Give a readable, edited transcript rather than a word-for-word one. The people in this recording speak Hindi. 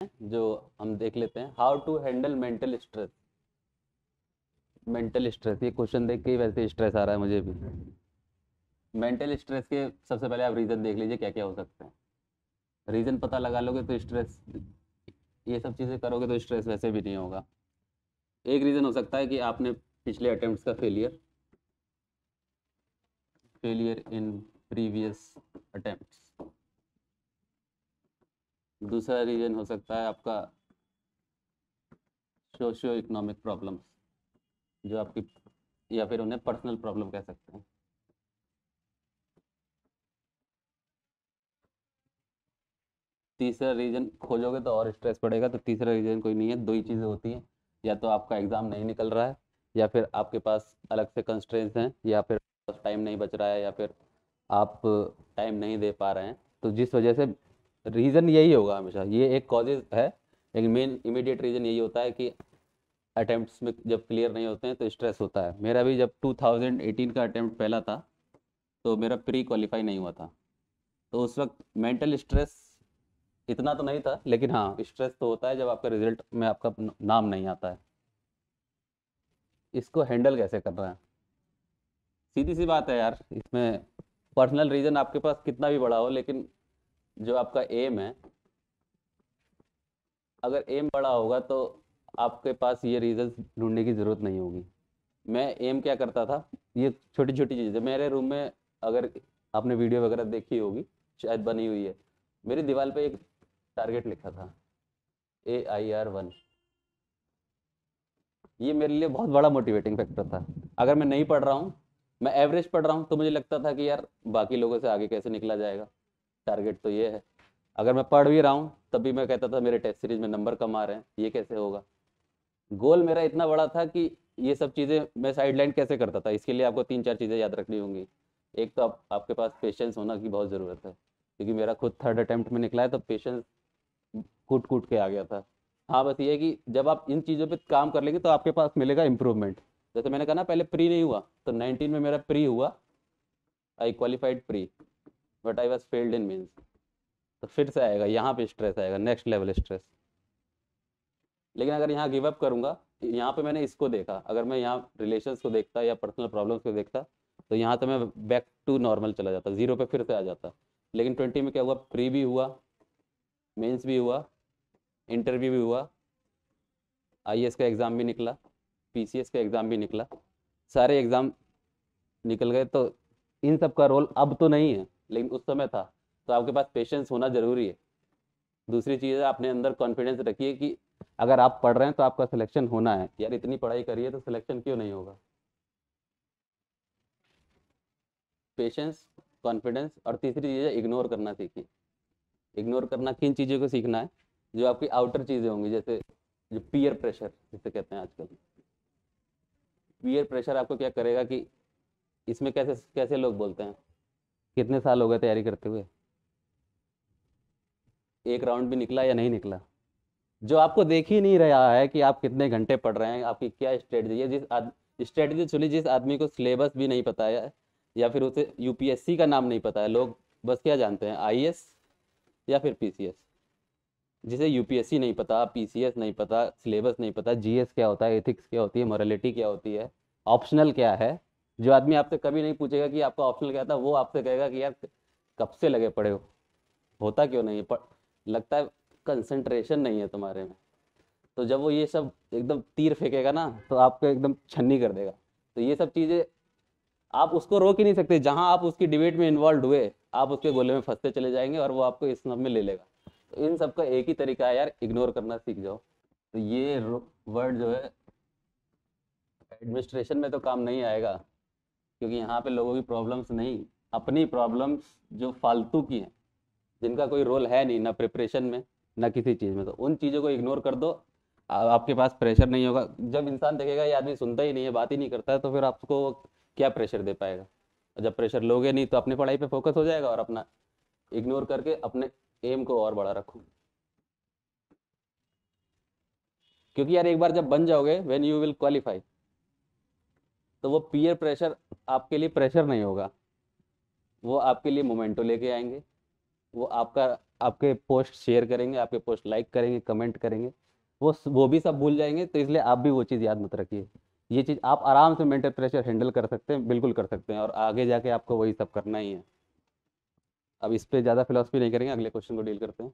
जो हम देख लेते हैं, how to handle mental stress. Mental stress, ये क्वेश्चन देख के ही वैसे स्ट्रेस आ रहा है मुझे भी। मेंटल स्ट्रेस के सबसे पहले आप रीज़न देख लीजिए क्या क्या हो सकते हैं। रीज़न पता लगा लोगे तो स्ट्रेस, ये सब चीज़ें करोगे तो स्ट्रेस वैसे भी नहीं होगा। एक रीज़न हो सकता है कि आपने पिछले अटेम्प्ट्स का फेलियर इन प्रीवियस अटेम्प्ट्स। दूसरा रीज़न हो सकता है आपका सोशियो इकोनॉमिक प्रॉब्लम्स, जो आपकी, या फिर उन्हें पर्सनल प्रॉब्लम कह सकते हैं। तीसरा रीज़न खोजोगे तो और स्ट्रेस पड़ेगा, तो तीसरा रीज़न कोई नहीं है, दो ही चीज़ें होती हैं, या तो आपका एग्ज़ाम नहीं निकल रहा है, या फिर आपके पास अलग से कंस्ट्रेंट्स हैं, या फिर टाइम नहीं बच रहा है, या फिर आप टाइम नहीं दे पा रहे हैं। तो जिस वजह से रीज़न यही होगा हमेशा, ये एक कॉजेज है, लेकिन मेन इमीडिएट रीज़न यही होता है कि अटेम्प्ट्स में जब क्लियर नहीं होते हैं तो स्ट्रेस होता है। मेरा भी जब 2018 का अटेम्प्ट पहला था तो मेरा प्री क्वालिफाई नहीं हुआ था, तो उस वक्त मेंटल स्ट्रेस इतना तो नहीं था, लेकिन हाँ स्ट्रेस तो होता है जब आपका रिजल्ट में आपका नाम नहीं आता है। इसको हैंडल कैसे करना है, सीधी सी बात है यार। इसमें पर्सनल रीज़न आपके पास कितना भी बड़ा हो, लेकिन जो आपका एम है, अगर एम बड़ा होगा तो आपके पास ये रीज़न ढूंढने की ज़रूरत नहीं होगी। मैं एम क्या करता था, ये छोटी छोटी चीज़ें मेरे रूम में, अगर आपने वीडियो वगैरह देखी होगी, शायद बनी हुई है, मेरी दीवार पे एक टारगेट लिखा था, AIR 1। ये मेरे लिए बहुत बड़ा मोटिवेटिंग फैक्टर था। अगर मैं नहीं पढ़ रहा हूँ, मैं एवरेज पढ़ रहा हूँ, तो मुझे लगता था कि यार बाकी लोगों से आगे कैसे निकला जाएगा, टारगेट तो ये है। अगर मैं पढ़ भी रहा हूँ तब भी मैं कहता था मेरे टेस्ट सीरीज में नंबर कम आ रहे हैं, ये कैसे होगा। गोल मेरा इतना बड़ा था कि ये सब चीज़ें मैं साइडलाइन कैसे करता था। इसके लिए आपको तीन चार चीज़ें याद रखनी होंगी। एक तो आपके पास पेशेंस होना की बहुत ज़रूरत है, क्योंकि मेरा खुद थर्ड अटेम्प्ट में निकला है, तो पेशेंस कूट कूट के आ गया था। हाँ बस ये है कि जब आप इन चीज़ों पे काम कर लेंगे तो आपके पास मिलेगा इम्प्रूवमेंट। जैसे मैंने कहा ना, पहले प्री नहीं हुआ, तो 19 में मेरा प्री हुआ, आई qualified pre, but I was failed in means. तो फिर से आएगा यहाँ पे स्ट्रेस, आएगा नेक्स्ट लेवल स्ट्रेस। लेकिन अगर यहाँ गिव अप करूँगा, यहाँ पे मैंने इसको देखा, अगर मैं यहाँ रिलेशंस को देखता या पर्सनल प्रॉब्लम्स को देखता, तो यहाँ तो मैं बैक टू नॉर्मल चला जाता, जीरो पे फिर से आ जाता। लेकिन 20 में क्या हुआ, प्री भी हुआ, मेंस भी हुआ, इंटरव्यू भी हुआ, IAS का एग्ज़ाम भी निकला, PCS का एग्ज़ाम भी निकला, सारे एग्ज़ाम निकल गए। तो इन सब का रोल अब तो नहीं है, लेकिन उस समय था। तो आपके पास पेशेंस होना ज़रूरी है। दूसरी चीज़ है, अपने अंदर कॉन्फिडेंस रखिए कि अगर आप पढ़ रहे हैं तो आपका सिलेक्शन होना है। यार इतनी पढ़ाई करिए तो सिलेक्शन क्यों नहीं होगा। पेशेंस, कॉन्फिडेंस, और तीसरी चीज़ है इग्नोर करना सीखिए। इग्नोर करना किन चीज़ों को सीखना है, जो आपकी आउटर चीज़ें होंगी, जैसे जो पीयर प्रेशर जिसे कहते हैं आजकल। पीयर प्रेशर आपको क्या करेगा कि इसमें कैसे कैसे लोग बोलते हैं, कितने साल हो गए तैयारी करते हुए, एक राउंड भी निकला या नहीं निकला। जो आपको देख ही नहीं रहा है कि आप कितने घंटे पढ़ रहे हैं, आपकी क्या स्ट्रेटजी है, स्ट्रेटजी चुनी, जिस आदमी को सिलेबस भी नहीं पता है, या फिर उसे UPSC का नाम नहीं पता है, लोग बस क्या जानते हैं, IAS या फिर PCS। जिसे UPSC नहीं पता, PCS नहीं पता, सिलेबस नहीं पता, GS क्या होता है, एथिक्स क्या होती है, मोरालिटी क्या होती है, ऑप्शनल क्या है, जो आदमी आपसे कभी नहीं पूछेगा कि आपका ऑप्शनल क्या था, वो आपसे कहेगा कि यार कब से लगे पड़े हो, होता क्यों नहीं है, लगता है कंसंट्रेशन नहीं है तुम्हारे में। तो जब वो ये सब एकदम तीर फेंकेगा ना, तो आपको एकदम छन्नी कर देगा। तो ये सब चीज़ें आप उसको रोक ही नहीं सकते, जहां आप उसकी डिबेट में इन्वॉल्व हुए आप उसके गोले में फंसते चले जाएंगे, और वो आपको इस सब में ले लेगा। तो इन सब का एक ही तरीका है यार, इग्नोर करना सीख जाओ। तो ये वर्ड जो है एडमिनिस्ट्रेशन में तो काम नहीं आएगा, क्योंकि यहाँ पे लोगों की प्रॉब्लम्स नहीं, अपनी प्रॉब्लम्स जो फालतू की हैं, जिनका कोई रोल है नहीं, ना प्रिपरेशन में ना किसी चीज़ में, तो उन चीज़ों को इग्नोर कर दो। आपके पास प्रेशर नहीं होगा। जब इंसान देखेगा ये आदमी सुनता ही नहीं है, बात ही नहीं करता है, तो फिर आपको वो क्या प्रेशर दे पाएगा। और जब प्रेशर लोगे नहीं तो अपनी पढ़ाई पे फोकस हो जाएगा, और अपना इग्नोर करके अपने एम को और बड़ा रखो। क्योंकि यार एक बार जब बन जाओगे, व्हेन यू विल क्वालिफाई, तो वो पीयर प्रेशर आपके लिए प्रेशर नहीं होगा, वो आपके लिए मोमेंटो लेके आएंगे। वो आपका आपके पोस्ट शेयर करेंगे, आपके पोस्ट लाइक करेंगे, कमेंट करेंगे, वो भी सब भूल जाएंगे। तो इसलिए आप भी वो चीज़ याद मत रखिए। ये चीज़ आप आराम से मेंटल प्रेशर हैंडल कर सकते हैं, बिल्कुल कर सकते हैं, और आगे जाके आपको वही सब करना ही है। अब इस पे ज़्यादा फिलॉसफी नहीं करेंगे, अगले क्वेश्चन को डील करते हैं।